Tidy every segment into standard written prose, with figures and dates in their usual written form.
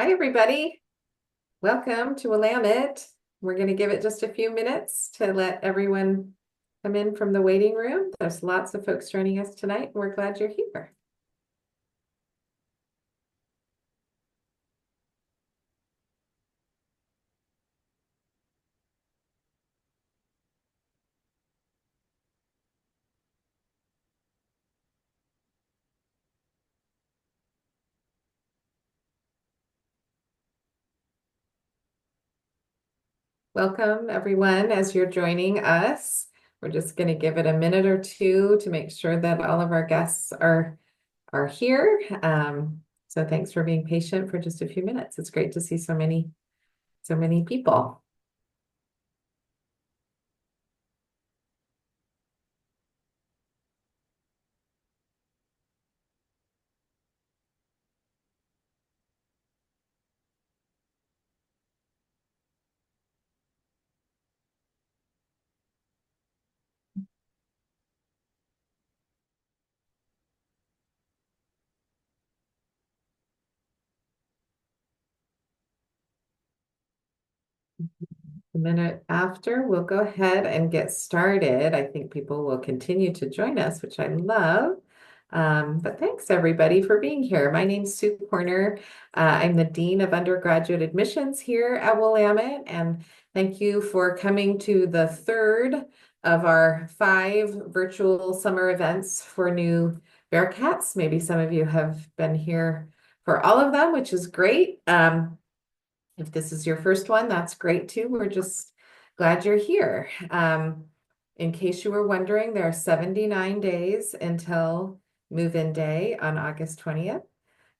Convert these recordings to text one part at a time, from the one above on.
Hi, everybody. Welcome to Willamette. We're going to give it just a few minutes to let everyone come in from the waiting room. There's lots of folks joining us tonight. We're glad you're here. Welcome, everyone, as you're joining us. We're just going to give it a minute or two to make sure that all of our guests are here. So thanks for being patient for just a few minutes. It's great to see so many people. A minute after, we'll go ahead and get started. I think people will continue to join us, which I love. But thanks everybody for being here. My name's Sue Corner. I'm the Dean of Undergraduate Admissions here at Willamette, and thank you for coming to the third of our 5 virtual summer events for new Bearcats. Maybe some of you have been here for all of them, which is great. If this is your first one, that's great too. We're just glad you're here. In case you were wondering, there are 79 days until move-in day on August 20th,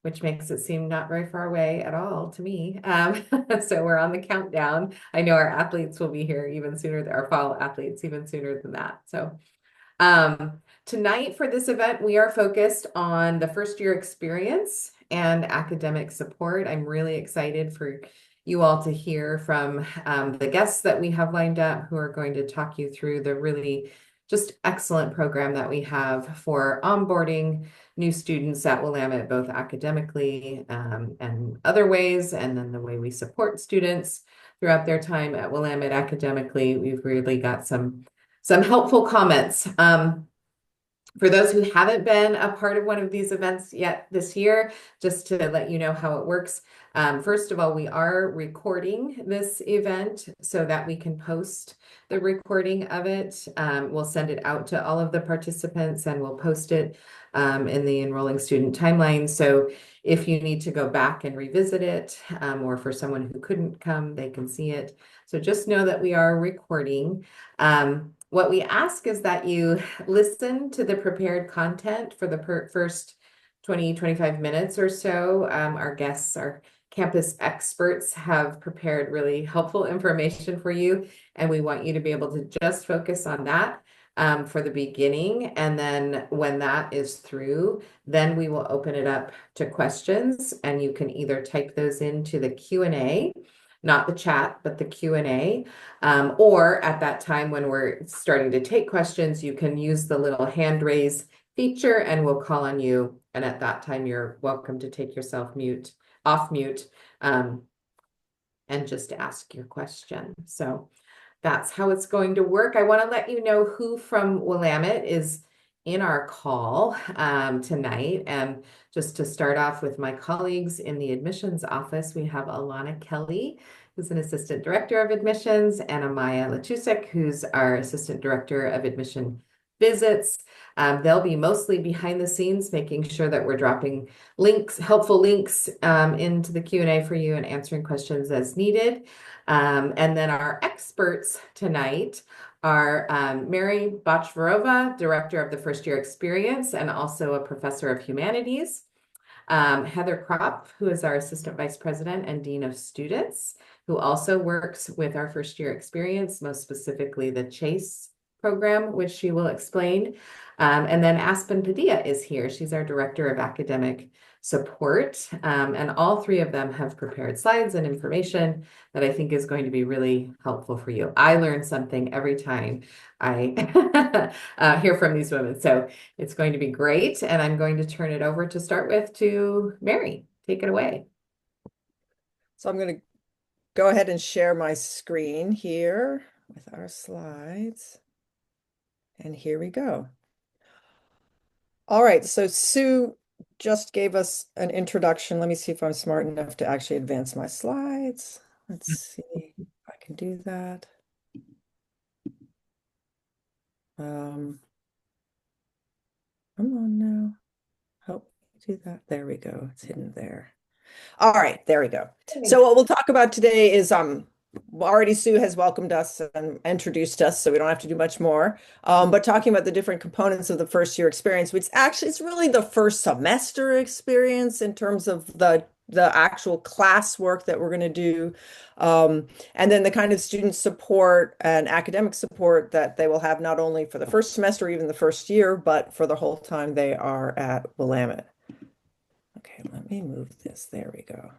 which makes it seem not very far away at all to me. So we're on the countdown. I know our athletes will be here even sooner, our fall athletes even sooner than that. So tonight for this event, we are focused on the first year experience and academic support. I'm really excited for you all to hear from the guests that we have lined up who are going to talk you through the really just excellent program that we have for onboarding new students at Willamette, both academically and other ways, and then the way we support students throughout their time at Willamette academically. We've really got some helpful comments. For those who haven't been a part of one of these events yet this year, just to let you know how it works. First of all, we are recording this event so that we can post the recording of it. We'll send it out to all of the participants and we'll post it in the enrolling student timeline. So if you need to go back and revisit it, or for someone who couldn't come, they can see it. So just know that we are recording. What we ask is that you listen to the prepared content for the first 20-25 minutes or so. Our guests, our campus experts have prepared really helpful information for you, and we want you to be able to just focus on that for the beginning. And then when that is through, then we will open it up to questions, and you can either type those into the Q&A, not the chat, but the Q&A. Or at that time when we're starting to take questions, you can use the little hand raise feature and we'll call on you. And at that time, you're welcome to take yourself off mute, and just ask your question. So that's how it's going to work. I want to let you know who from Willamette is in our call tonight. And just to start off with my colleagues in the admissions office, we have Alana Kelly, who's an assistant director of admissions, and Amaya Latusek, who's our assistant director of admission visits. They'll be mostly behind the scenes, making sure that we're dropping links, helpful links into the Q&A for you and answering questions as needed. And then our experts tonight are Mary Bachvarova, director of the first year experience and also a professor of humanities. Heather Kropp, who is our assistant vice president and dean of students, who also works with our first year experience, most specifically the CHASE program, which she will explain. And then Aspen Padilla is here. She's our director of academic support. And all 3 of them have prepared slides and information that I think is going to be really helpful for you. I learn something every time I hear from these women. So it's going to be great. And I'm going to turn it over to start with to Mary. Take it away. So I'm going to go ahead and share my screen here with our slides. And here we go. All right, so Sue just gave us an introduction. Let me see if I'm smart enough to actually advance my slides. Let's see if I can do that. Um, Come on now. Help me do that. There we go. It's hidden there. All right, there we go. So what we'll talk about today is already Sue has welcomed us and introduced us, so we don't have to do much more. But talking about the different components of the first year experience, which actually is really the first semester experience in terms of the actual class work that we're going to do. And then the kind of student support and academic support that they will have not only for the first semester, even the first year, but for the whole time they are at Willamette. Okay, let me move this. There we go.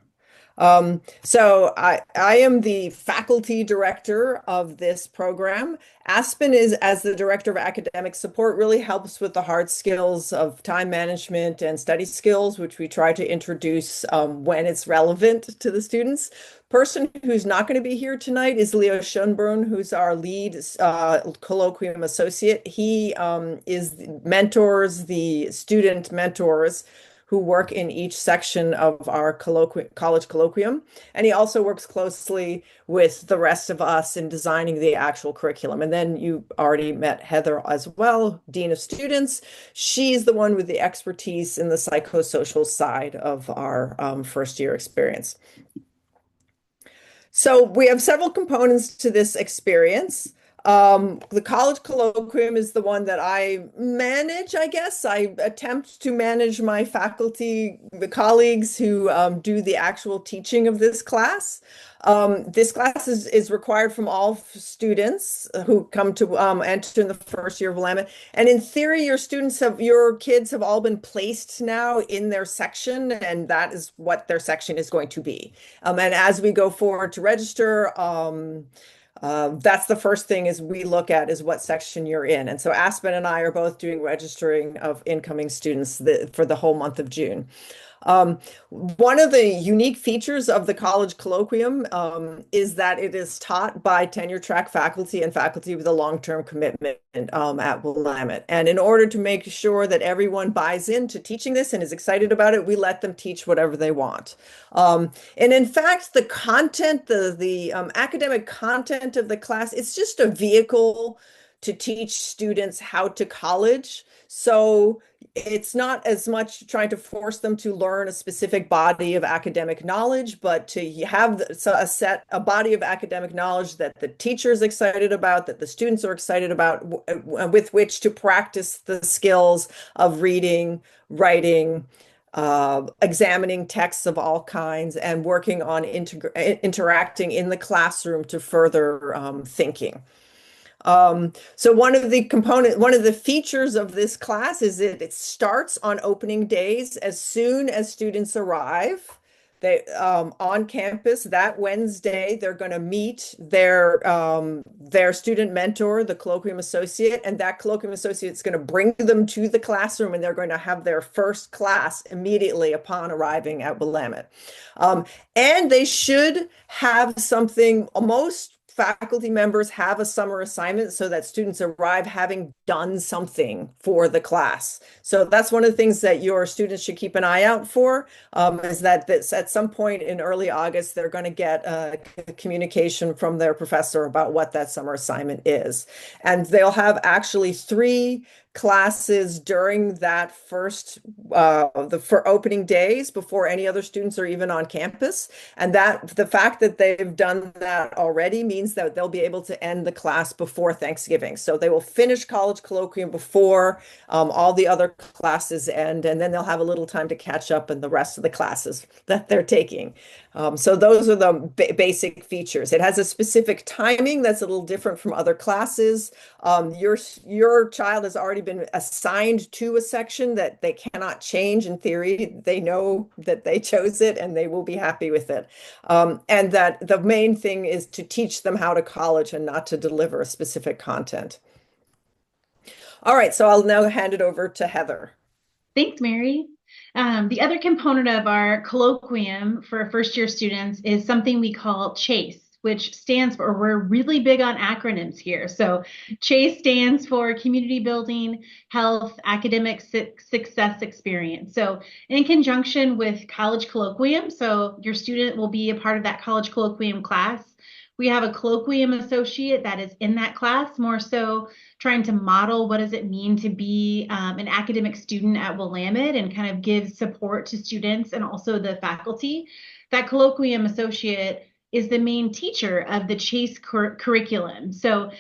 So I am the faculty director of this program. Aspen is, as the director of academic support, really helps with the hard skills of time management and study skills, which we try to introduce when it's relevant to the students. Person who's not going to be here tonight is Leo Schönbrunn, who's our lead colloquium associate. He is mentors the student mentors who work in each section of our college colloquium. And he also works closely with the rest of us in designing the actual curriculum. And then you already met Heather as well, Dean of Students. She's the one with the expertise in the psychosocial side of our first year experience. So we have several components to this experience. The college colloquium is the one that I manage, I guess. I attempt to manage my faculty, the colleagues who do the actual teaching of this class. This class is required from all students who come to enter in the first year of Willamette. And in theory, your kids have all been placed now in their section, and that is what their section is going to be. And as we go forward to register, that's the first thing is we look at is what section you're in. And so Aspen and I are both doing registering of incoming students for the whole month of June. One of the unique features of the college colloquium is that it is taught by tenure track faculty and faculty with a long-term commitment at Willamette. And in order to make sure that everyone buys into teaching this and is excited about it, we let them teach whatever they want. And in fact, the content, the academic content of the class, it's just a vehicle to teach students how to college. So it's not as much trying to force them to learn a specific body of academic knowledge, but to have a body of academic knowledge that the teacher is excited about, that the students are excited about, with which to practice the skills of reading, writing, examining texts of all kinds, and working on interacting in the classroom to further thinking. So one of the features of this class is that it starts on opening days as soon as students arrive. They on campus that Wednesday, they're going to meet their student mentor, the colloquium associate, and that colloquium associate is going to bring them to the classroom, and they're going to have their first class immediately upon arriving at Willamette. And they should have something. Most faculty members have a summer assignment so that students arrive having done something for the class. So that's one of the things that your students should keep an eye out for, is that at some point in early August, they're going to get a communication from their professor about what that summer assignment is. And they'll have actually 3 classes during that first for opening days before any other students are even on campus. And that the fact that they've done that already means that they'll be able to end the class before Thanksgiving. So they will finish college colloquium before all the other classes end, and then they'll have a little time to catch up in the rest of the classes that they're taking. So those are the basic features. It has a specific timing that's a little different from other classes. Your child has already been assigned to a section that they cannot change in theory. They know that they chose it and they will be happy with it. And that the main thing is to teach them how to college and not to deliver a specific content. All right, so I'll now hand it over to Heather. Thanks, Mary. The other component of our colloquium for first year students is something we call CHASE, which stands for, we're really big on acronyms here. So CHASE stands for Community Building, Health, Academic Success Experience. So in conjunction with College Colloquium, so your student will be a part of that College Colloquium class. We have a Colloquium associate that is in that class, more so trying to model what does it mean to be an academic student at Willamette and kind of give support to students and also the faculty. That Colloquium associate is the main teacher of the CHASE curriculum. So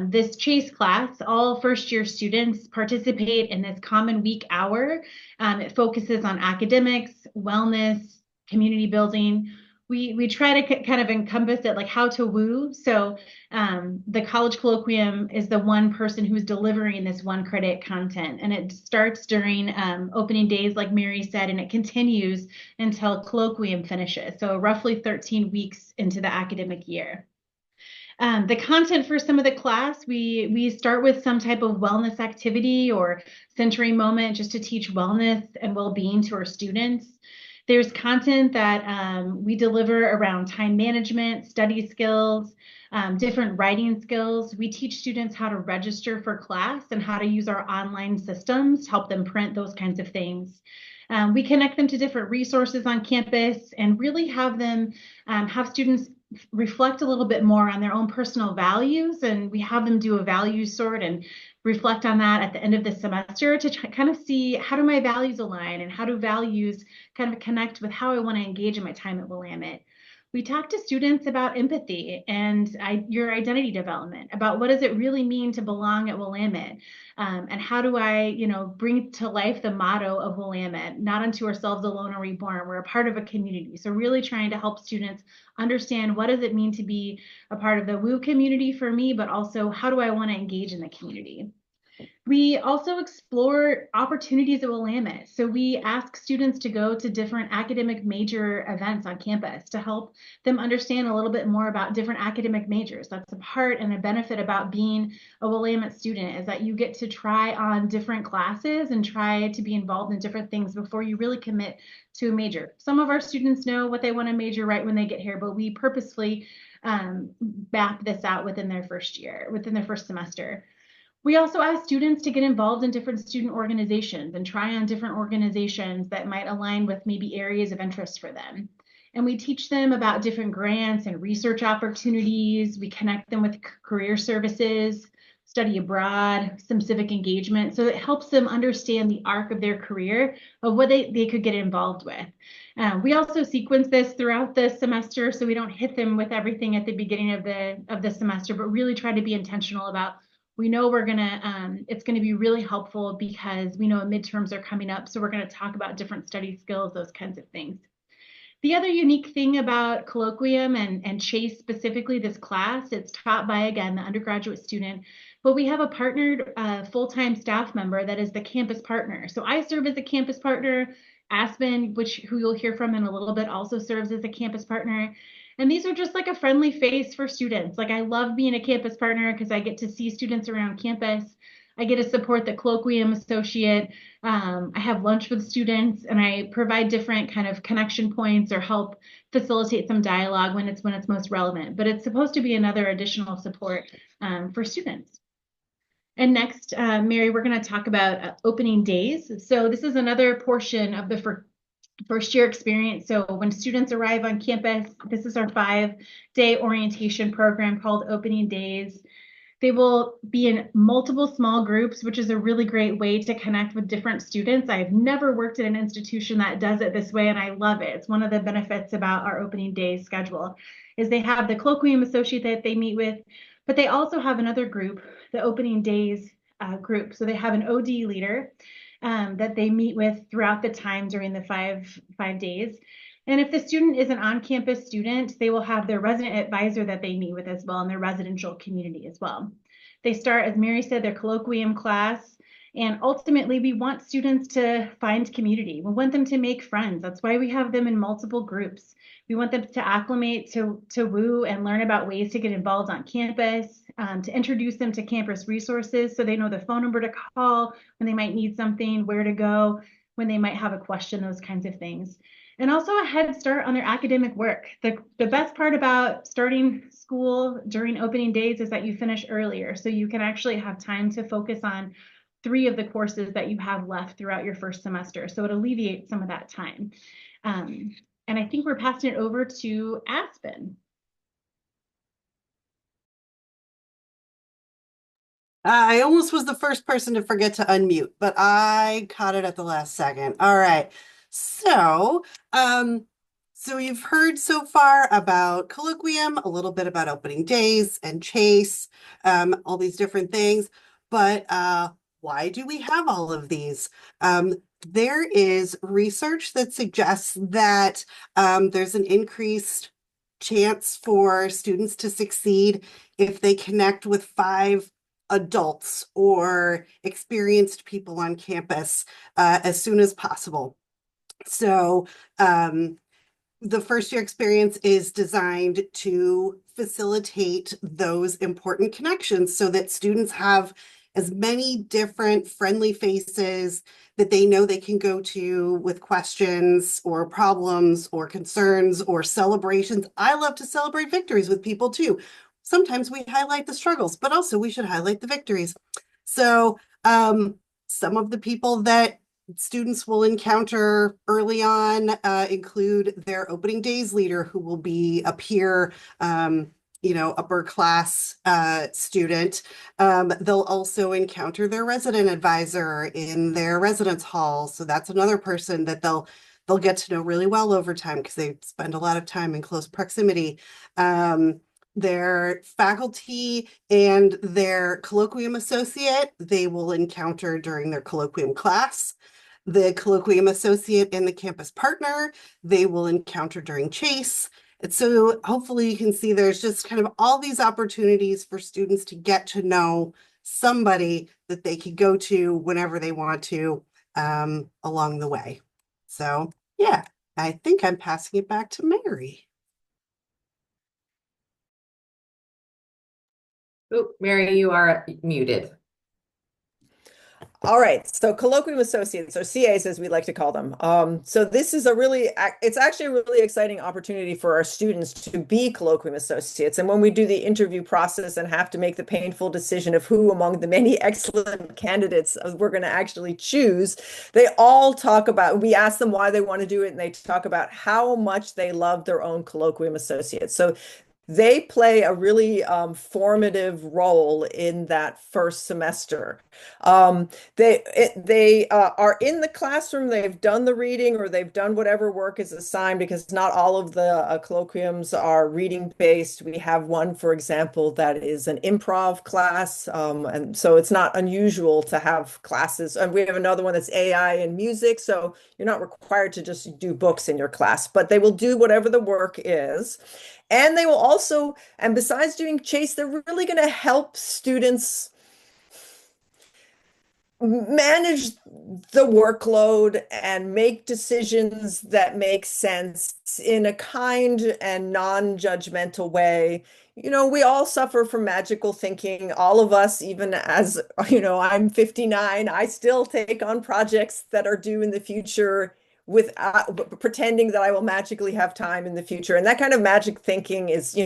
this CHASE class, all first year students participate in this common week hour. It focuses on academics, wellness, community building. We try to kind of encompass it like how to woo. So the College Colloquium is the one person who's delivering this one credit content, and it starts during opening days, like Mary said, and it continues until Colloquium finishes. So roughly 13 weeks into the academic year. The content for some of the class, we start with some type of wellness activity or centering moment just to teach wellness and well-being to our students. There's content that we deliver around time management, study skills, different writing skills. We teach students how to register for class and how to use our online systems to help them print those kinds of things. We connect them to different resources on campus and really have them have students reflect a little bit more on their own personal values. And we have them do a value sort and reflect on that at the end of the semester to kind of see how do my values align and how do values kind of connect with how I want to engage in my time at Willamette. We talk to students about empathy and your identity development, about what does it really mean to belong at Willamette, and how do I, bring to life the motto of Willamette, not unto ourselves alone are we born. We're a part of a community. So really trying to help students understand what does it mean to be a part of the WU community for me, but also how do I want to engage in the community. We also explore opportunities at Willamette. So we ask students to go to different academic major events on campus to help them understand a little bit more about different academic majors. That's a part and a benefit about being a Willamette student is that you get to try on different classes and try to be involved in different things before you really commit to a major. Some of our students know what they want to major right when they get here, but we purposefully map this out within their first year, within their first semester. We also ask students to get involved in different student organizations and try on different organizations that might align with maybe areas of interest for them. And we teach them about different grants and research opportunities. We connect them with career services, study abroad, some civic engagement. So it helps them understand the arc of their career of what they could get involved with. We also sequence this throughout the semester so we don't hit them with everything at the beginning of the semester, but really try to be intentional about we know it's gonna be really helpful because we know midterms are coming up. So we're gonna talk about different study skills, those kinds of things. The other unique thing about Colloquium and CHASE specifically, this class, it's taught by, again, the undergraduate student, but we have a partnered full-time staff member that is the campus partner. So I serve as a campus partner. Aspen, who you'll hear from in a little bit, also serves as a campus partner. And these are just like a friendly face for students. Like I love being a campus partner because I get to see students around campus. I get to support the Colloquium associate. I have lunch with students and I provide different kind of connection points or help facilitate some dialogue when it's most relevant. But it's supposed to be another additional support for students. And next, Mary, we're going to talk about opening days. So this is another portion of the first year experience. So when students arrive on campus, this is our 5-day orientation program called Opening Days. They will be in multiple small groups, which is a really great way to connect with different students. I've never worked at an institution that does it this way, and I love it. It's one of the benefits about our opening day schedule is they have the Colloquium associate that they meet with, but they also have another group, the opening days group. So they have an OD leader that they meet with throughout the time during the five days. And if the student is an on-campus student, they will have their resident advisor that they meet with as well in their residential community as well. They start, as Mary said, their colloquium class. And ultimately, we want students to find community. We want them to make friends. That's why we have them in multiple groups. We want them to acclimate to WU and learn about ways to get involved on campus, to introduce them to campus resources so they know the phone number to call when they might need something, where to go when they might have a question, those kinds of things. And also a head start on their academic work. The best part about starting school during opening days is that you finish earlier. So you can actually have time to focus on 3 of the courses that you have left throughout your first semester. So it alleviates some of that time. And I think we're passing it over to Aspen. I almost was the first person to forget to unmute, but I caught it at the last second. All right. So, so you've heard so far about Colloquium, a little bit about opening days and Chase, all these different things. But why do we have all of these? There is research that suggests that there's an increased chance for students to succeed if they connect with 5 adults or experienced people on campus as soon as possible. So the first year experience is designed to facilitate those important connections so that students have as many different friendly faces that they know they can go to with questions or problems or concerns or celebrations. I love to celebrate victories with people too. Sometimes we highlight the struggles, but also we should highlight the victories. So some of the people that students will encounter early on include their opening days leader, who will be a peer, upper class student. They'll also encounter their resident advisor in their residence hall. So that's another person that they'll get to know really well over time because they spend a lot of time in close proximity. Their faculty and their colloquium associate, they will encounter during their colloquium class. The colloquium associate and the campus partner, they will encounter during Chase. And so hopefully you can see there's just kind of all these opportunities for students to get to know somebody that they could go to whenever they want to along the way. So yeah, I think I'm passing it back to Mary. Oh, Mary, you are muted. All right, so colloquium associates, or CAs as we like to call them. So this is it's actually a really exciting opportunity for our students to be colloquium associates. And when we do the interview process and have to make the painful decision of who among the many excellent candidates we're going to actually choose, they all talk about, we ask them why they want to do it, and they talk about how much they love their own colloquium associates. So they play a really formative role in that first semester. They are in the classroom. They've done the reading or they've done whatever work is assigned, because not all of the colloquiums are reading based. We have one, for example, that is an improv class, and so it's not unusual to have classes. And we have another one that's AI and music, so you're not required to just do books in your class, but they will do whatever the work is. And they will also, and besides doing Chase, they're really going to help students manage the workload and make decisions that make sense in a kind and non-judgmental way. We all suffer from magical thinking. All of us, even as, I'm 59, I still take on projects that are due in the future with pretending that I will magically have time in the future. And that kind of magic thinking is,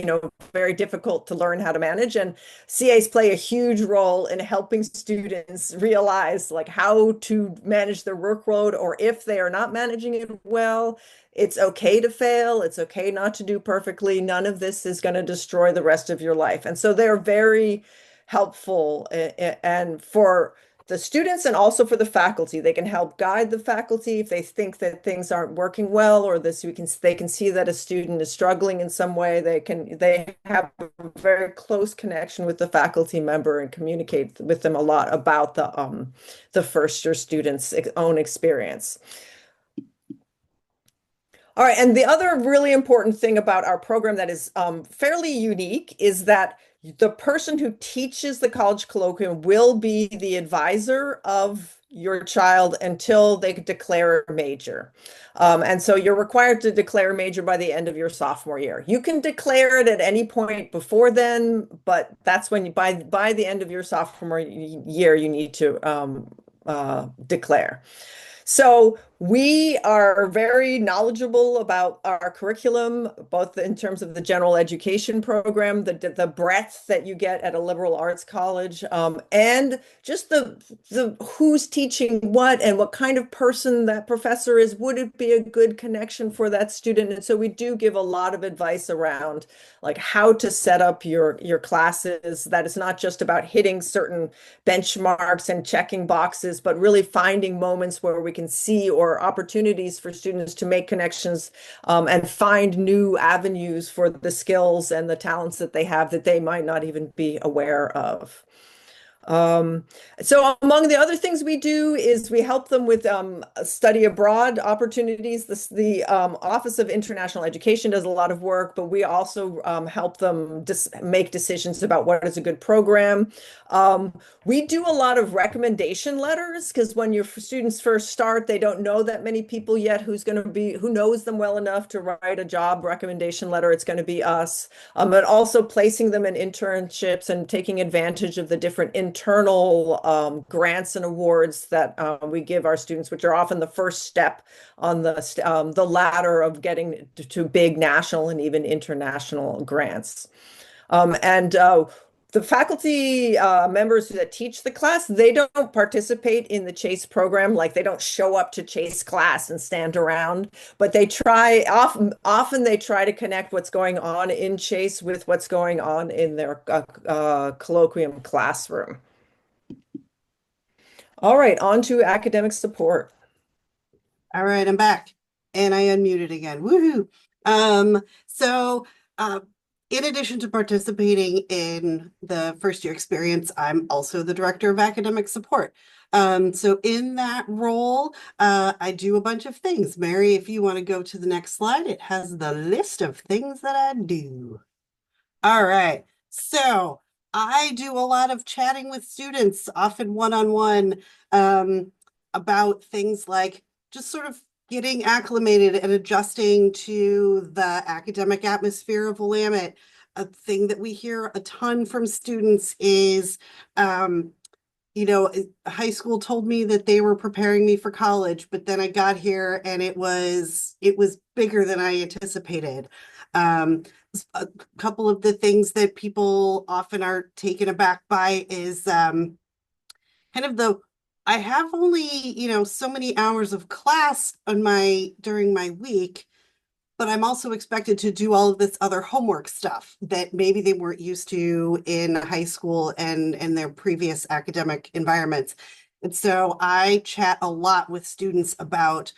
very difficult to learn how to manage. And CAs play a huge role in helping students realize like how to manage their workload, or if they are not managing it well, it's okay to fail. It's okay not to do perfectly. None of this is going to destroy the rest of your life. And so they're very helpful, and for the students and also for the faculty. They can help guide the faculty if they think that things aren't working well, or they can see that a student is struggling in some way. They have a very close connection with the faculty member and communicate with them a lot about the first year student's own experience. All right, and the other really important thing about our program that is fairly unique is that the person who teaches the college colloquium will be the advisor of your child until they declare a major. And so you're required to declare a major by the end of your sophomore year. You can declare it at any point before then, but that's when by the end of your sophomore year, you need to declare. So We are very knowledgeable about our curriculum, both in terms of the general education program, the breadth that you get at a liberal arts college, and just the who's teaching what and what kind of person that professor is. Would it be a good connection for that student? And so we do give a lot of advice around like how to set up your classes. That it's not just about hitting certain benchmarks and checking boxes, but really finding moments where we can see or opportunities for students to make connections and find new avenues for the skills and the talents that they have that they might not even be aware of. Um, so among the other things we do is we help them with study abroad opportunities. The Office of International Education does a lot of work, but we also help them make decisions about what is a good program. Um, we do a lot of recommendation letters because when your students first start, they don't know that many people yet who knows them well enough to write a job recommendation letter. It's going to be us. But also placing them in internships and taking advantage of the different internal grants and awards that we give our students, which are often the first step on the ladder of getting to big national and even international grants. And the faculty members that teach the class, they don't participate in the Chase program. Like they don't show up to Chase class and stand around, but they try often they try to connect what's going on in Chase with what's going on in their colloquium classroom. All right, on to academic support. All right, I'm back and I unmuted again. Woohoo. So in addition to participating in the first year experience, I'm also the director of academic support. So in that role, I do a bunch of things. Mary, if you want to go to the next slide, it has the list of things that I do. All right. So I do a lot of chatting with students, often one-on-one, about things like just sort of getting acclimated and adjusting to the academic atmosphere of Willamette. A thing that we hear a ton from students is, high school told me that they were preparing me for college, but then I got here and it was bigger than I anticipated. A couple of the things that people often are taken aback by is kind of I have only, so many hours of class during my week, but I'm also expected to do all of this other homework stuff that maybe they weren't used to in high school and their previous academic environments. And so I chat a lot with students about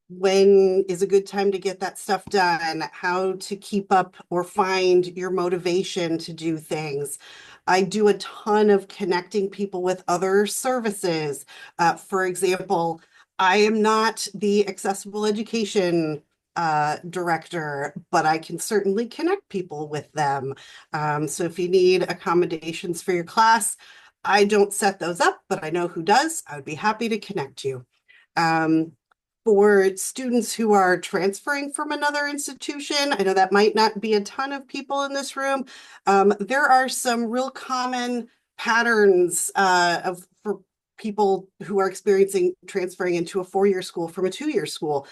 when is a good time to get that stuff done, how to keep up or find your motivation to do things. I do a ton of connecting people with other services. For example, I am not the accessible education director, but I can certainly connect people with them. So if you need accommodations for your class, I don't set those up, but I know who does. I would be happy to connect you. For students who are transferring from another institution, I know that might not be a ton of people in this room. There are some real common patterns for people who are experiencing transferring into a four-year school from a two-year school.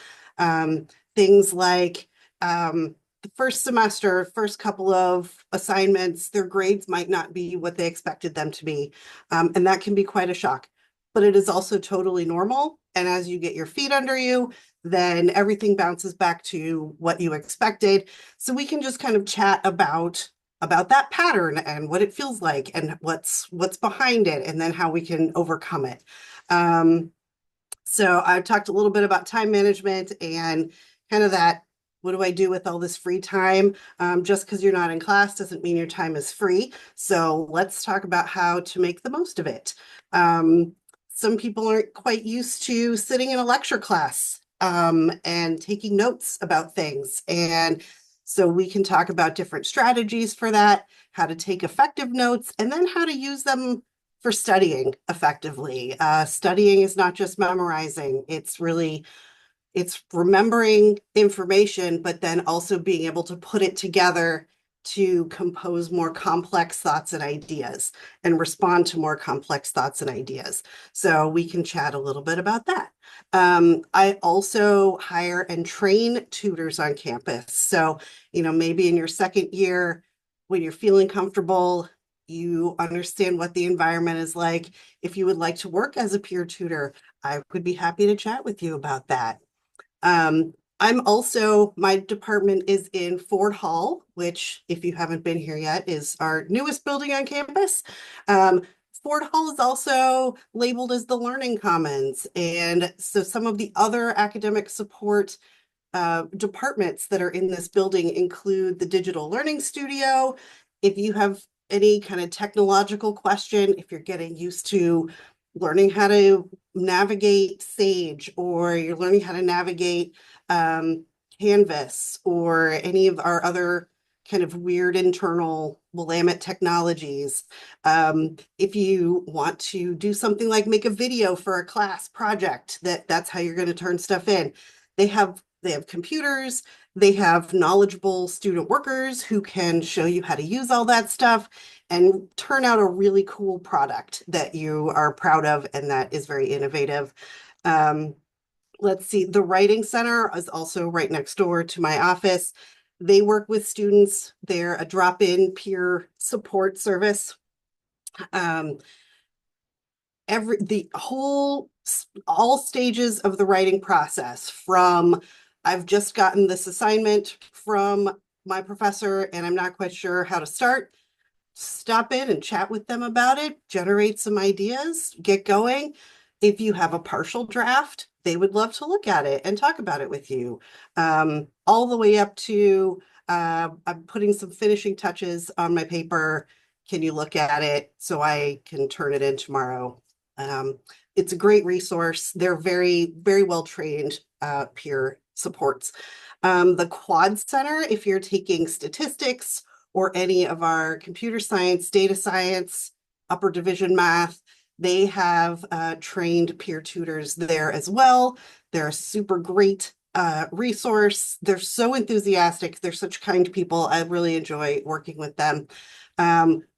Things like the first semester, first couple of assignments, their grades might not be what they expected them to be. And that can be quite a shock, but it is also totally normal. And as you get your feet under you, then everything bounces back to what you expected. So we can just kind of chat about that pattern and what it feels like and what's behind it, and then how we can overcome it. So I've talked a little bit about time management and kind of that, what do I do with all this free time? Just because you're not in class doesn't mean your time is free. So let's talk about how to make the most of it. Some people aren't quite used to sitting in a lecture class and taking notes about things. And so we can talk about different strategies for that, how to take effective notes, and then how to use them for studying effectively. Studying is not just memorizing. It's remembering information, but then also being able to put it together to compose more complex thoughts and ideas and respond to more complex thoughts and ideas. So we can chat a little bit about that. I also hire and train tutors on campus. So, maybe in your second year, when you're feeling comfortable, you understand what the environment is like. If you would like to work as a peer tutor, I would be happy to chat with you about that. My department is in Ford Hall, which, if you haven't been here yet, is our newest building on campus. Ford Hall is also labeled as the Learning Commons. And so some of the other academic support departments that are in this building include the Digital Learning Studio. If you have any kind of technological question, if you're getting used to learning how to navigate Sage, or you're learning how to navigate Canvas, or any of our other kind of weird internal Willamette technologies. If you want to do something like make a video for a class project, that's how you're going to turn stuff in. They have computers, they have knowledgeable student workers who can show you how to use all that stuff and turn out a really cool product that you are proud of and that is very innovative. Let's see, the Writing Center is also right next door to my office. They work with students. They're a drop-in peer support service. All stages of the writing process, from I've just gotten this assignment from my professor and I'm not quite sure how to start, stop in and chat with them about it, generate some ideas, get going. If you have a partial draft, they would love to look at it and talk about it with you. All the way up to I'm putting some finishing touches on my paper. Can you look at it so I can turn it in tomorrow? It's a great resource. They're very, very well trained peer supports. The Quad Center, if you're taking statistics or any of our computer science, data science, upper division math, they have trained peer tutors there as well. They're a super great resource. They're so enthusiastic. They're such kind people. I really enjoy working with them.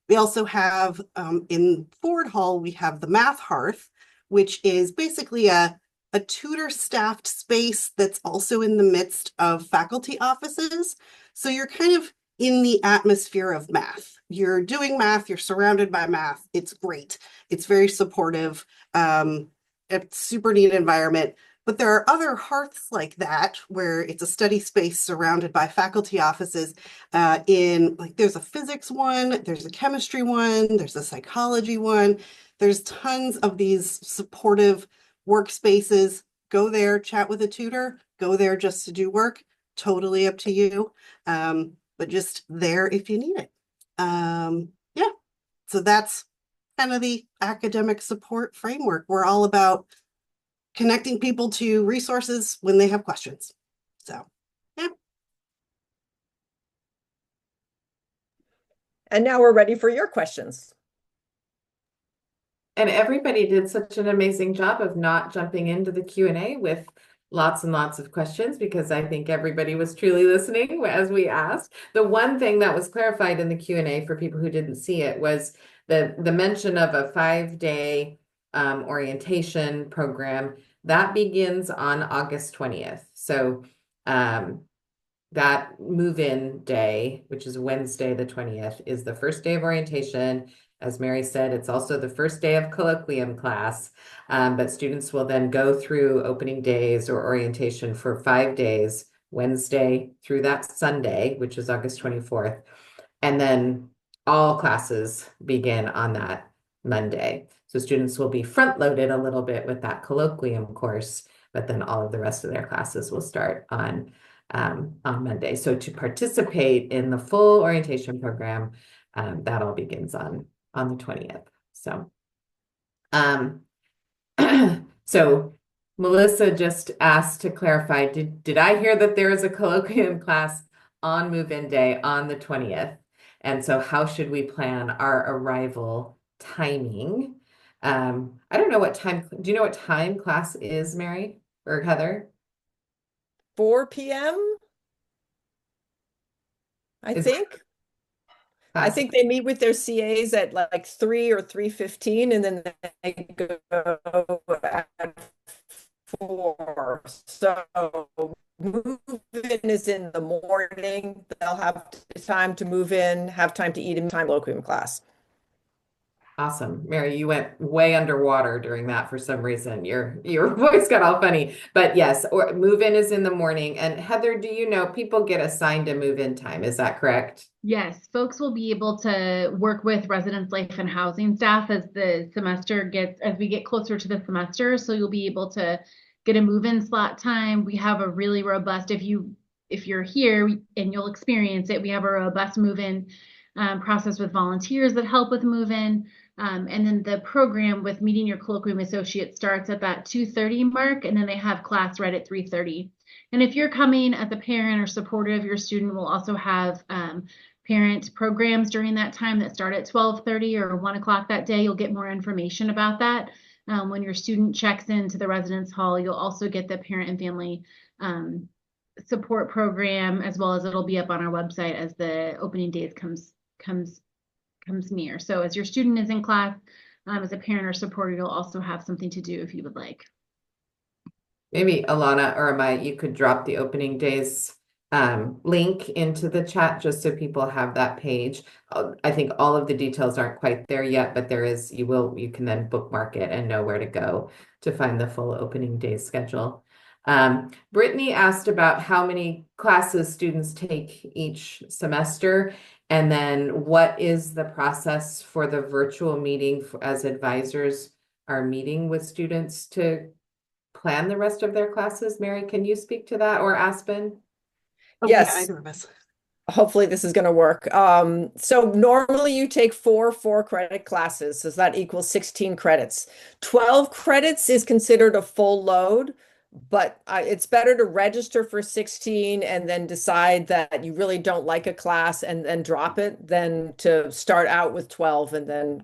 We also have in Ford Hall, we have the Math Hearth, which is basically a tutor staffed space that's also in the midst of faculty offices. So you're kind of in the atmosphere of math. You're doing math, you're surrounded by math. It's great. It's very supportive. It's super neat environment. But there are other hearths like that where it's a study space surrounded by faculty offices. There's a physics one, there's a chemistry one, there's a psychology one. There's tons of these supportive workspaces. Go there, chat with a tutor, go there just to do work. Totally up to you. But just there if you need it. Yeah, so that's kind of the academic support framework. We're all about connecting people to resources when they have questions. So, yeah. And now we're ready for your questions. And everybody did such an amazing job of not jumping into the Q&A with lots and lots of questions, because I think everybody was truly listening as we asked. The one thing that was clarified in the Q&A for people who didn't see it was the mention of a 5-day orientation program that begins on August 20th. So that move-in day, which is Wednesday the 20th, is the first day of orientation. As Mary said, it's also the first day of Colloquium class, but students will then go through opening days or orientation for 5 days, Wednesday through that Sunday, which is August 24th. And then all classes begin on that Monday. So students will be front-loaded a little bit with that Colloquium course, but then all of the rest of their classes will start on Monday. So to participate in the full orientation program, that all begins on the 20th. So, so Melissa just asked to clarify, did I hear that there is a Colloquium class on move-in day on the 20th? And so how should we plan our arrival timing? I don't know what time, do you know what time class is, Mary or Heather? 4 p.m. I think. I think they meet with their CAs at like 3 or 3:15, and then they go at 4. So move-in is in the morning. They'll have time to move in, have time to eat in time colloquium class. Awesome. Mary, you went way underwater during that for some reason. Your voice got all funny. But yes, or move-in is in the morning. And Heather, do you know people get assigned a move-in time? Is that correct? Yes, folks will be able to work with residence life and housing staff as as we get closer to the semester. So you'll be able to get a move-in slot time. We have a really robust, if you're here and you'll experience it, we have a robust move-in process with volunteers that help with move-in. And then the program with meeting your colloquium associate starts at that 2:30 mark, and then they have class right at 3:30. And if you're coming as a parent or supporter of your student, we'll also have parent programs during that time that start at 12:30 or 1 o'clock that day. You'll get more information about that. When your student checks into the residence hall, you'll also get the parent and family support program, as well as it'll be up on our website as the opening days comes near. So as your student is in class, as a parent or supporter, you'll also have something to do if you would like. Maybe Alana or Amai, you could drop the opening days link into the chat just so people have that page. I think all of the details aren't quite there yet, but there is, you can then bookmark it and know where to go to find the full opening day schedule. Brittany asked about how many classes students take each semester, and then what is the process for the virtual meeting as advisors are meeting with students to plan the rest of their classes. Mary, can you speak to that, or Aspen? Oh, yeah, Yes. either of us. Hopefully this is going to work. So normally you take 4 4-credit classes, so that equals 16 credits. 12 credits is considered a full load, but it's better to register for 16 and then decide that you really don't like a class and then drop it than to start out with 12 and then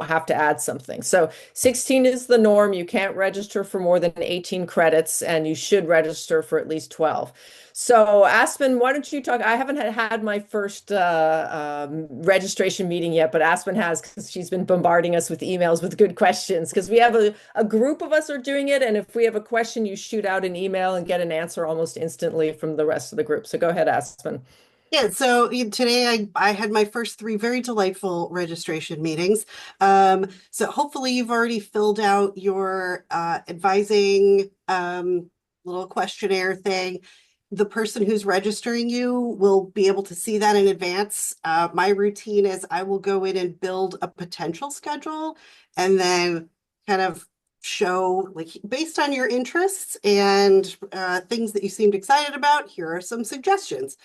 have to add something. So 16 is the norm. You can't register for more than 18 credits, and you should register for at least 12. So Aspen, why don't you talk? I haven't had my first registration meeting yet, but Aspen has, because she's been bombarding us with emails with good questions, because we have a group of us are doing it. And if we have a question, you shoot out an email and get an answer almost instantly from the rest of the group. So go ahead, Aspen. Yeah, so today I had my first 3 very delightful registration meetings. So hopefully you've already filled out your advising little questionnaire thing. The person who's registering you will be able to see that in advance. My routine is I will go in and build a potential schedule and then kind of show, like, based on your interests and things that you seemed excited about, here are some suggestions.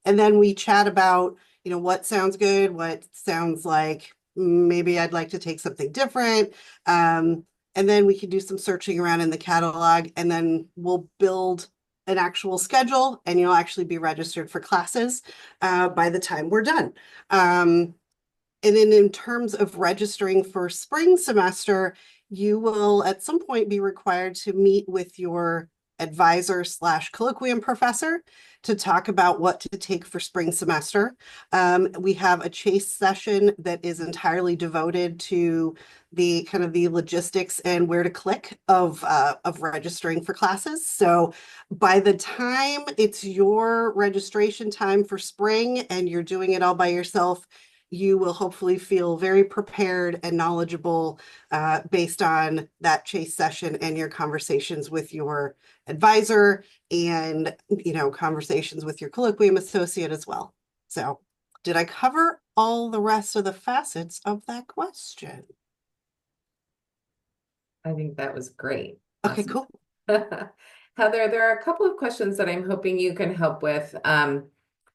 And then we chat about, what sounds good, what sounds like maybe I'd like to take something different. And then we can do some searching around in the catalog, and then we'll build an actual schedule, and you'll actually be registered for classes by the time we're done. And then in terms of registering for spring semester, you will at some point be required to meet with your advisor / colloquium professor to talk about what to take for spring semester. We have a chase session that is entirely devoted to the kind of the logistics and where to click of registering for classes. So by the time it's your registration time for spring and you're doing it all by yourself, you will hopefully feel very prepared and knowledgeable based on that chase session and your conversations with your advisor and, conversations with your colloquium associate as well. So did I cover all the rest of the facets of that question? I think that was great. Okay, Awesome. cool. Heather, there are a couple of questions that I'm hoping you can help with.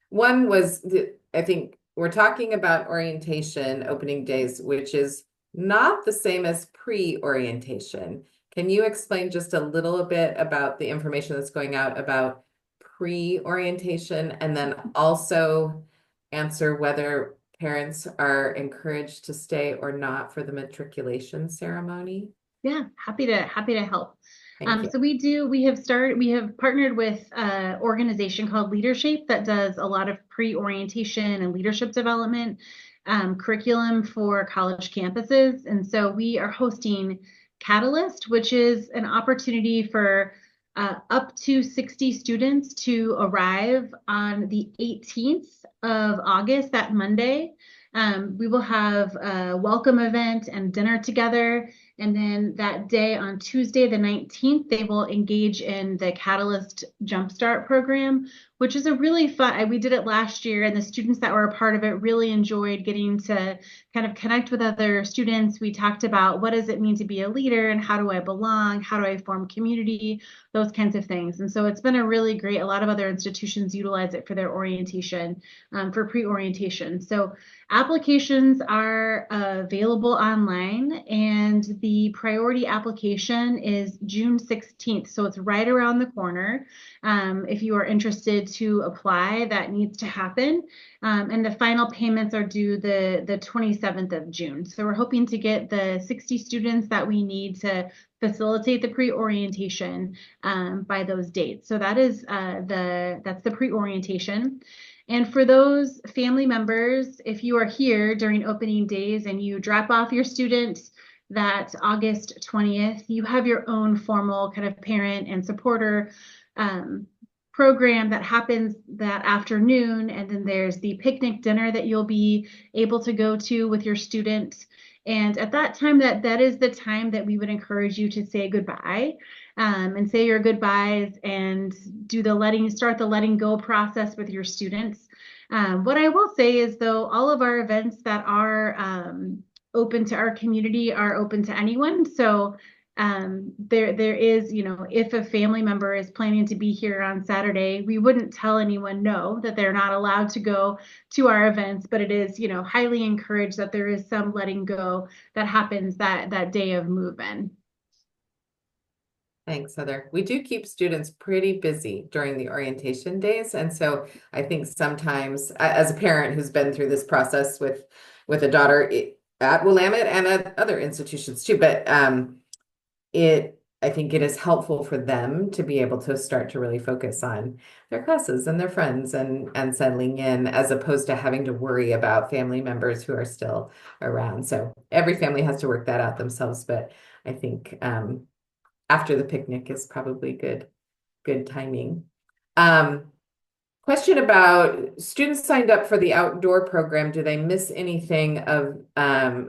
One was, I think we're talking about orientation opening days, which is not the same as pre-orientation. Can you explain just a little bit about the information that's going out about pre-orientation, and then also answer whether parents are encouraged to stay or not for the matriculation ceremony? Yeah, happy to help. Thank you. So we have partnered with an organization called Leadership that does a lot of pre-orientation and leadership development curriculum for college campuses. And so we are hosting Catalyst, which is an opportunity for up to 60 students to arrive on the 18th of August, that Monday. We will have a welcome event and dinner together. And then that day on Tuesday, the 19th, they will engage in the Catalyst Jumpstart program, which is a really fun, we did it last year, and the students that were a part of it really enjoyed getting to kind of connect with other students. We talked about what does it mean to be a leader and how do I belong? How do I form community? Those kinds of things. And so it's been a really great, a lot of other institutions utilize it for their orientation, for pre-orientation. So applications are available online, and the priority application is June 16th. So it's right around the corner. If you are interested to apply, that needs to happen. And the final payments are due the 27th of June. So we're hoping to get the 60 students that we need to facilitate the pre-orientation by those dates. So that is that's the pre-orientation. And for those family members, if you are here during opening days and you drop off your student that August 20th, you have your own formal kind of parent and supporter program that happens that afternoon. And then there's the picnic dinner that you'll be able to go to with your student. And at that time, that is the time that we would encourage you to say goodbye, and say your goodbyes and start the letting go process with your students. What I will say is, though, all of our events that are open to our community are open to anyone. So there is, if a family member is planning to be here on Saturday, we wouldn't tell anyone no, that they're not allowed to go to our events, but it is, highly encouraged that there is some letting go that happens that day of move-in. Thanks, Heather. We do keep students pretty busy during the orientation days. And so I think sometimes, as a parent who's been through this process with a daughter at Willamette and at other institutions too, but I think it is helpful for them to be able to start to really focus on their classes and their friends and settling in, as opposed to having to worry about family members who are still around. So every family has to work that out themselves, but I think after the picnic is probably good timing. Question about students signed up for the outdoor program. Do they miss anything of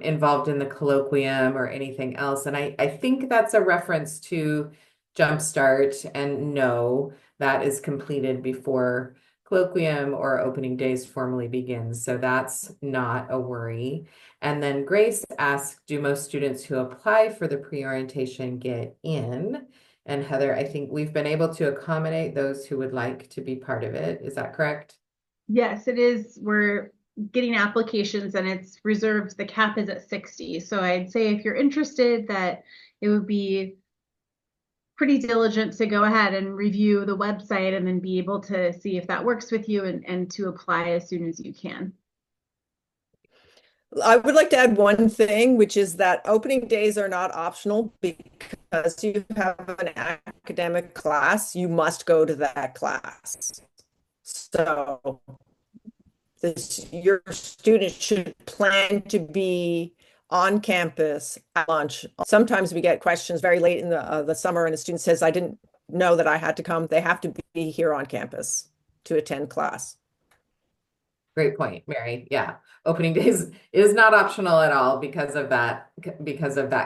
involved in the colloquium or anything else? And I think that's a reference to Jumpstart, and no, that is completed before colloquium or opening days formally begins. So that's not a worry. And then Grace asked, do most students who apply for the pre-orientation get in? And Heather, I think we've been able to accommodate those who would like to be part of it. Is that correct? Yes, it is. We're getting applications, and it's reserved. The cap is at 60. So I'd say if you're interested, that it would be pretty diligent to go ahead and review the website and then be able to see if that works with you and to apply as soon as you can. I would like to add one thing, which is that opening days are not optional. Because you have an academic class, you must go to that class. So your students should plan to be on campus at lunch. Sometimes we get questions very late in the summer, and a student says, I didn't know that I had to come. They have to be here on campus to attend class. Great point, Mary. Yeah. Opening days is not optional at all because of that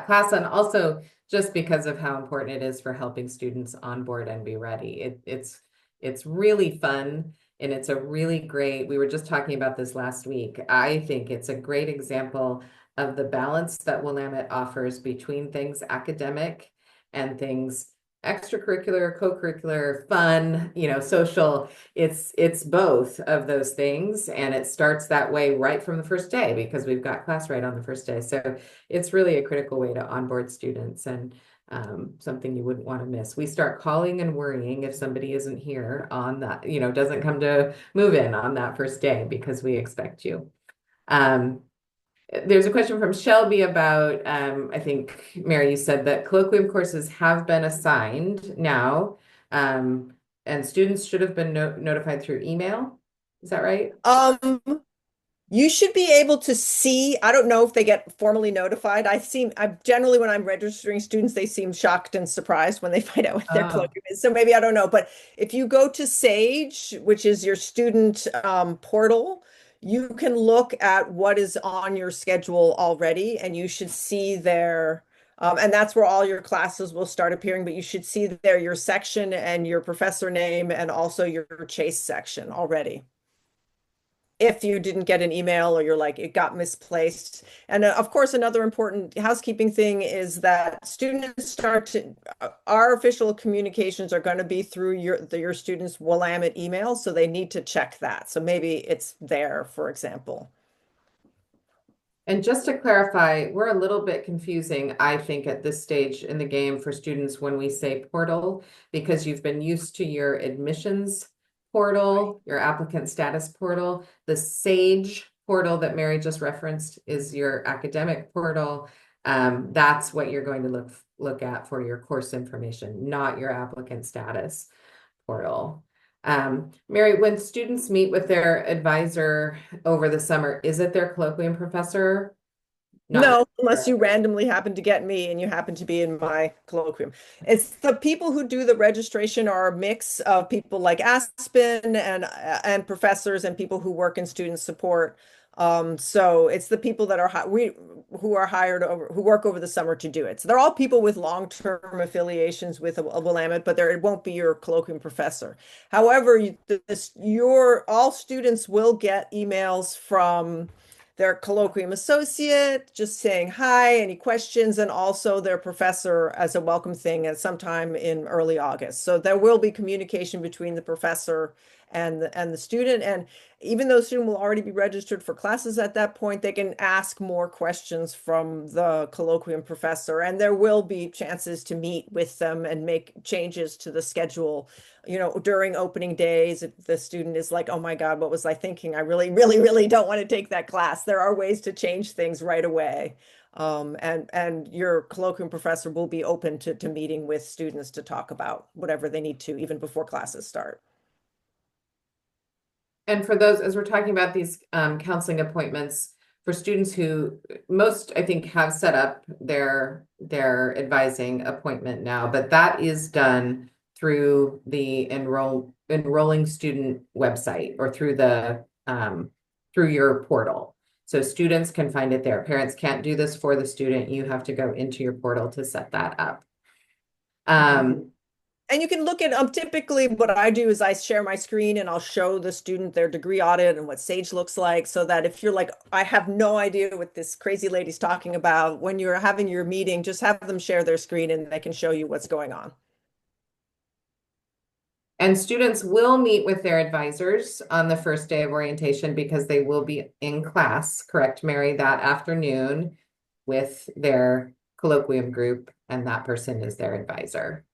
class, and also just because of how important it is for helping students onboard and be ready. It's really fun, and it's a really great, we were just talking about this last week. I think it's a great example of the balance that Willamette offers between things academic and things extracurricular, co-curricular, fun, social. It's both of those things, and it starts that way right from the first day because we've got class right on the first day. So it's really a critical way to onboard students, and something you wouldn't want to miss. We start calling and worrying if somebody isn't here on that, doesn't come to move in on that first day, because we expect you. There's a question from Shelby about, I think, Mary, you said that colloquium courses have been assigned now, and students should have been notified through email. Is that right? Um, You should be able to see. I don't know if they get formally notified. I generally, when I'm registering students, they seem shocked and surprised when they find out what their Oh, colloquium is. So maybe I don't know. But if you go to Sage, which is your student portal, you can look at what is on your schedule already, and you should see there. And that's where all your classes will start appearing. But you should see there your section and your professor name, and also your Chase section already if you didn't get an email or you're like it got misplaced. And of course, another important housekeeping thing is that students start to our official communications are going to be through your students' Willamette email, so they need to check that. So maybe it's there, for example. and just to clarify, we're a little bit confusing, I think, at this stage in the game for students when we say portal, because you've been used to your admissions portal, your applicant status portal. The Sage portal that Mary just referenced is your academic portal. That's what you're going to look at for your course information, not your applicant status portal. Mary, when students meet with their advisor over the summer, is it their colloquium professor? Not No, unless you necessarily. randomly happen to get me and you happen to be in my colloquium. It's the people who do the registration are a mix of people like Aspen and professors and people who work in student support. So it's the people that are who are hired over who work over the summer to do it. So they're all people with long-term affiliations with a Willamette, but there it won't be your colloquium professor. However, your all students will get emails from their colloquium associate, just saying hi, any questions, and also their professor as a welcome thing at sometime in early August. So there will be communication between the professor and the student. And even though the student will already be registered for classes at that point, they can ask more questions from the colloquium professor, and there will be chances to meet with them and make changes to the schedule during opening days. If the student is like, oh my God, what was I thinking? I really, really, really don't want to take that class. There are ways to change things right away. And your colloquium professor will be open to meeting with students to talk about whatever they need to, even before classes start. And for those, as we're talking about these counseling appointments, for students who most, I think, have set up their advising appointment now, but that is done through the enrolling student website or through your portal. So students can find it there. Parents can't do this for the student. You have to go into your portal to set that up. And you can look at typically what I do is I share my screen and I'll show the student their degree audit and what Sage looks like, so that if you're like, I have no idea what this crazy lady's talking about, when you're having your meeting, just have them share their screen and they can show you what's going on. And students will meet with their advisors on the first day of orientation because they will be in class, correct, Mary, that afternoon with their colloquium group, and that person is their advisor.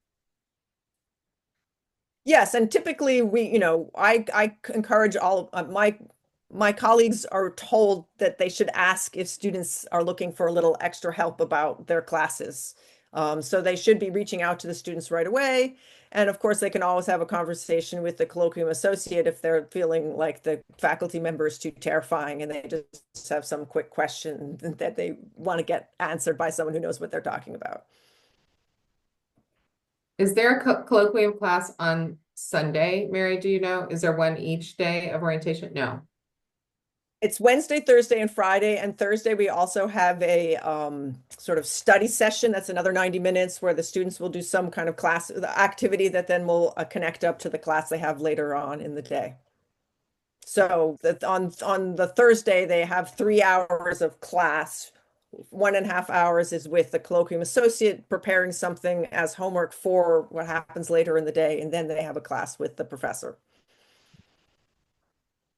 Yes, and typically I encourage all of my colleagues are told that they should ask if students are looking for a little extra help about their classes. So they should be reaching out to the students right away. And of course, they can always have a conversation with the colloquium associate if they're feeling like the faculty member is too terrifying and they just have some quick question that they want to get answered by someone who knows what they're talking about. Is there a colloquium class on Sunday, Mary? Do you know? Is there one each day of orientation? No. It's Wednesday, Thursday, and Friday. And Thursday, we also have a sort of study session. That's another 90 minutes where the students will do some kind of class activity that then will connect up to the class they have later on in the day. So that on the Thursday, they have 3 hours of class. 1.5 hours is with the colloquium associate preparing something as homework for what happens later in the day. And then they have a class with the professor.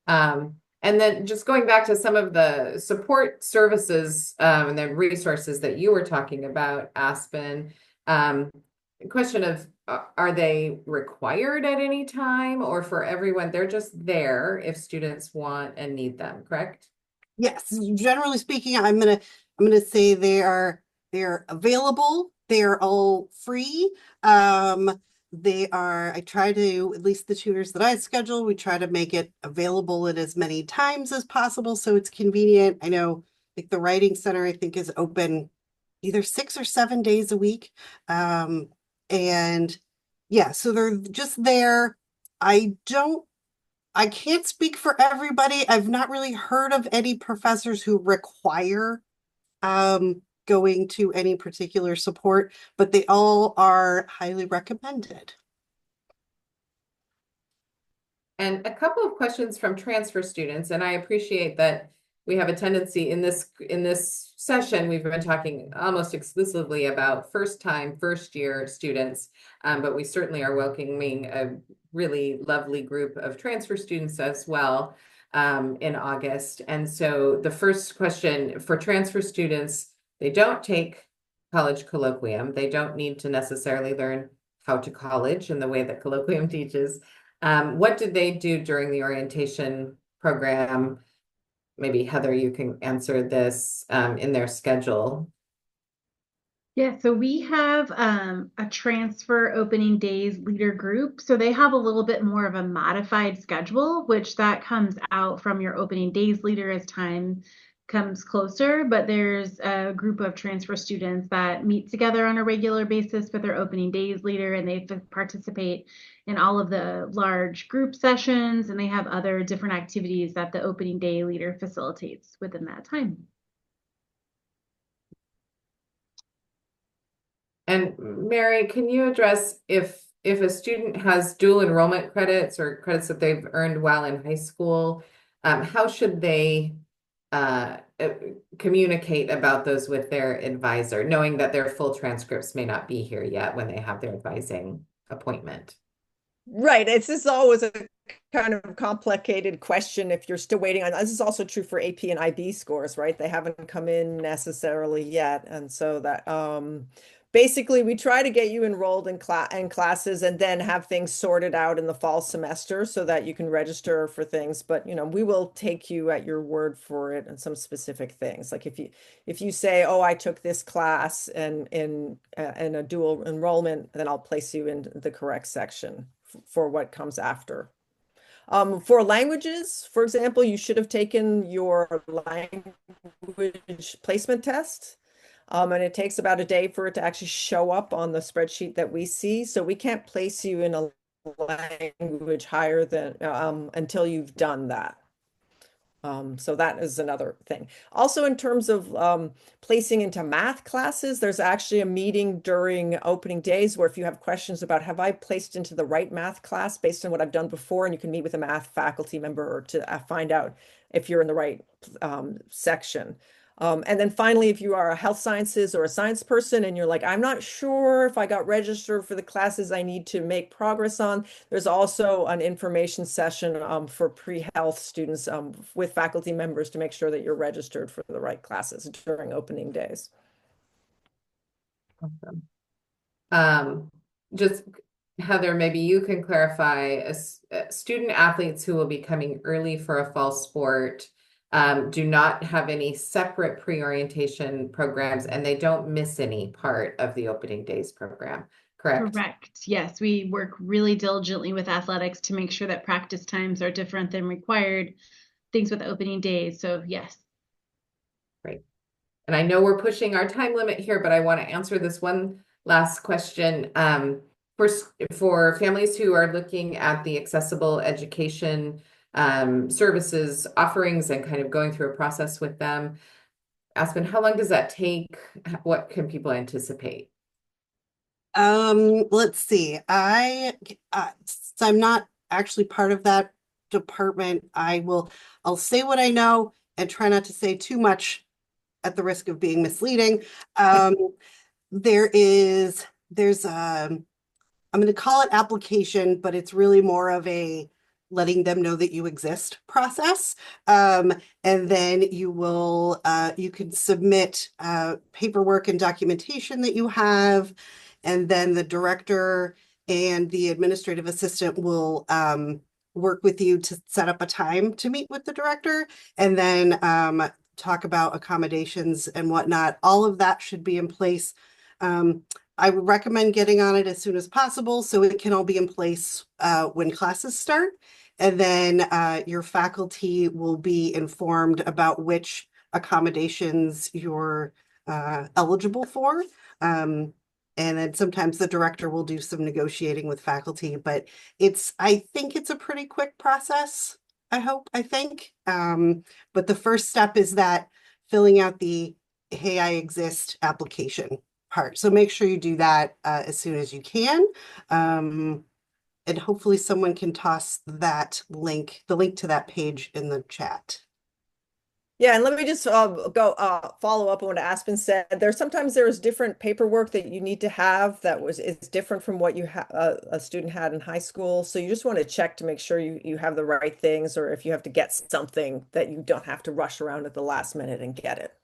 And then just going back to some of the support services and then resources that you were talking about, Aspen, question of are they required at any time or for everyone? They're just there if students want and need them, correct? Yes, generally speaking, I'm gonna say they're available. They're all free. They are, I try to, at least the tutors that I schedule, we try to make it available at as many times as possible so it's convenient. I know like the Writing Center, I think, is open either 6 or 7 days a week. Um, and yeah, so they're just there. I don't I can't speak for everybody. I've not really heard of any professors who require going to any particular support, but they all are highly recommended. And a couple of questions from transfer students, and I appreciate that we have a tendency in this session, we've been talking almost exclusively about first year students, but we certainly are welcoming a really lovely group of transfer students as well in August. And so the first question for transfer students, they don't take college colloquium. They don't need to necessarily learn how to college in the way that colloquium teaches. What did they do during the orientation program? Maybe Heather, you can answer this in their schedule. Yeah, so we have a transfer opening days leader group. So they have a little bit more of a modified schedule, which that comes out from your opening days leader as time comes closer. But there's a group of transfer students that meet together on a regular basis for their opening days leader, and they participate in all of the large group sessions, and they have other different activities that the opening day leader facilitates within that time. And Mary, can you address if a student has dual enrollment credits or credits that they've earned while in high school, how should they communicate about those with their advisor, knowing that their full transcripts may not be here yet when they have their advising appointment? Right. It's just always a kind of complicated question if you're still waiting on. This is also true for AP and IB scores, right? They haven't come in necessarily yet. And so that basically we try to get you enrolled in classes and then have things sorted out in the fall semester so that you can register for things. But we will take you at your word for it and some specific things. Like if you say, "Oh, I took this class and in a dual enrollment," then I'll place you in the correct section for what comes after. For languages, for example, you should have taken your language placement test. And it takes about a day for it to actually show up on the spreadsheet that we see. So we can't place you in a language higher than until you've done that. So that is another thing. Also, in terms of placing into math classes, there's actually a meeting during opening days where if you have questions about have I placed into the right math class based on what I've done before, and you can meet with a math faculty member to find out if you're in the right section. And then finally, if you are a health sciences or a science person and you're like, I'm not sure if I got registered for the classes I need to make progress on, there's also an information session for pre-health students with faculty members to make sure that you're registered for the right classes during opening days. Awesome. Just Heather, maybe you can clarify student athletes who will be coming early for a fall sport do not have any separate pre-orientation programs and they don't miss any part of the opening days program, correct? Correct. Yes, we work really diligently with athletics to make sure that practice times are different than required things with opening days. So yes. Great. And I know we're pushing our time limit here, but I want to answer this one last question. For families who are looking at the accessible education services offerings and kind of going through a process with them, Aspen, how long does that take? What can people anticipate? Let's see. Since I'm not actually part of that department, I'll say what I know and try not to say too much at the risk of being misleading. I'm going to call it application, but it's really more of a letting them know that you exist process. And then you can submit paperwork and documentation that you have. And then the director and the administrative assistant will work with you to set up a time to meet with the director, and then talk about accommodations and whatnot. All of that should be in place. I would recommend getting on it as soon as possible so it can all be in place when classes start. And then your faculty will be informed about which accommodations you're eligible for. And then sometimes the director will do some negotiating with faculty, but I think it's a pretty quick process. I think. But the first step is that filling out the Hey, I Exist application part. So make sure you do that as soon as you can. And hopefully someone can toss the link to that page in the chat. Yeah, and let me just follow up on what Aspen said. Sometimes there's different paperwork that you need to have that is different from what a student had in high school. So you just want to check to make sure you have the right things, or if you have to get something that you don't have to rush around at the last minute and get it.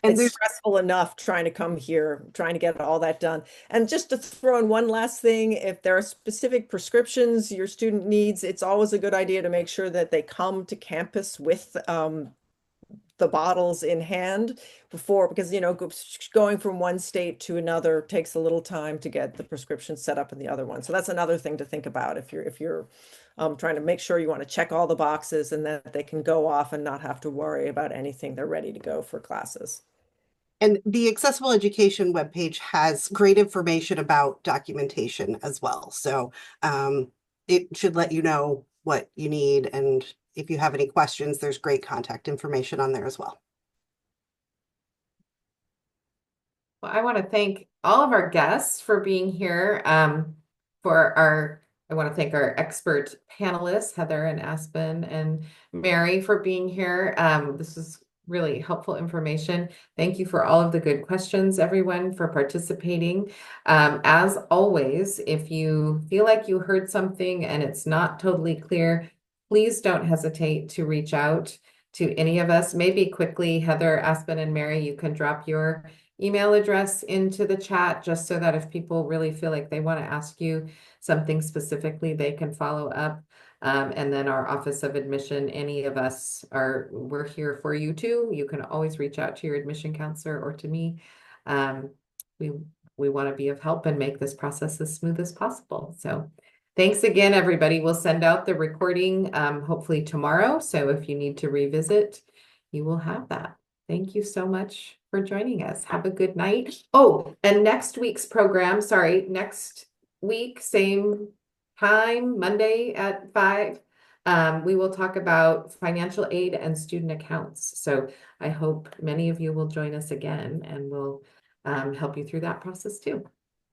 And It's there's stressful enough trying to come here, trying to get all that done. And just to throw in one last thing, if there are specific prescriptions your student needs, it's always a good idea to make sure that they come to campus with the bottles in hand because going from one state to another takes a little time to get the prescription set up in the other one. So that's another thing to think about if you're trying to make sure you want to check all the boxes and that they can go off and not have to worry about anything. They're ready to go for classes. And the Accessible Education webpage has great information about documentation as well. So it should let you know what you need. And if you have any questions, there's great contact information on there as well. Well, I want to thank all of our guests for being here. I want to thank our expert panelists, Heather and Aspen and Mary, for being here. This is really helpful information. Thank you for all of the good questions, everyone, for participating. As always, if you feel like you heard something and it's not totally clear, please don't hesitate to reach out to any of us. Maybe quickly, Heather, Aspen, and Mary, you can drop your email address into the chat just so that if people really feel like they want to ask you something specifically, they can follow up. And then our Office of Admission, any of us we're here for you too. You can always reach out to your admission counselor or to me. We want to be of help and make this process as smooth as possible. So thanks again, everybody. We'll send out the recording hopefully tomorrow. So if you need to revisit, you will have that. Thank you so much for joining us. Have a good night. Oh, and next week's program, next week, same time, Monday at 5, we will talk about financial aid and student accounts. So I hope many of you will join us again and we'll help you through that process too.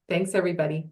Thanks, everybody.